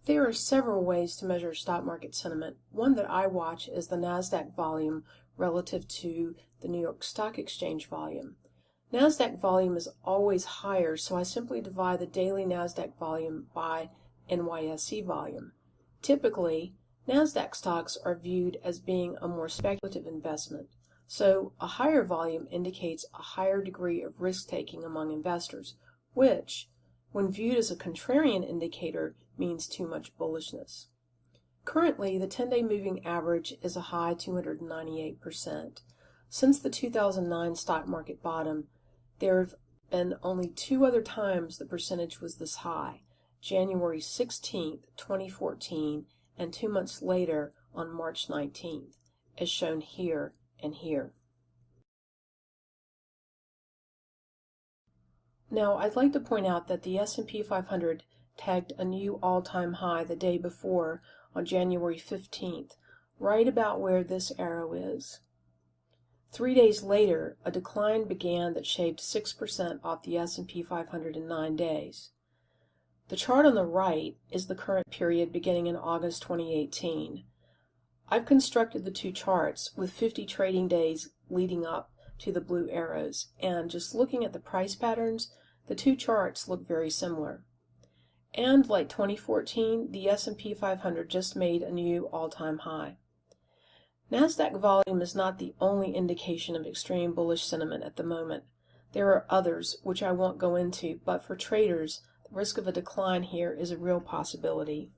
There are several ways to measure stock market sentiment. One that I watch is the Nasdaq volume relative to the New York Stock Exchange volume. Nasdaq volume is always higher, so I simply divide the daily Nasdaq volume by NYSE volume. Typically, Nasdaq stocks are viewed as being a more speculative investment, so a higher volume indicates a higher degree of risk-taking among investors, which, when viewed as a contrarian indicator, means too much bullishness. Currently, the 10-day moving average is a high 298%. Since the 2009 stock market bottom, there have been only two other times the percentage was this high, January 16, 2014, and 2 months later on March 19th, as shown here and here. Now, I'd like to point out that the S&P 500 tagged a new all-time high the day before on January 15th, right about where this arrow is. 3 days later, a decline began that shaved 6% off the S&P 500 in 9 days. The chart on the right is the current period beginning in August 2018. I've constructed the two charts with 50 trading days leading up to the blue arrows, and just looking at the price patterns, the two charts look very similar. And like 2014, the S&P 500 just made a new all-time high. Nasdaq volume is not the only indication of extreme bullish sentiment at the moment. There are others, which I won't go into, but for traders, the risk of a decline here is a real possibility.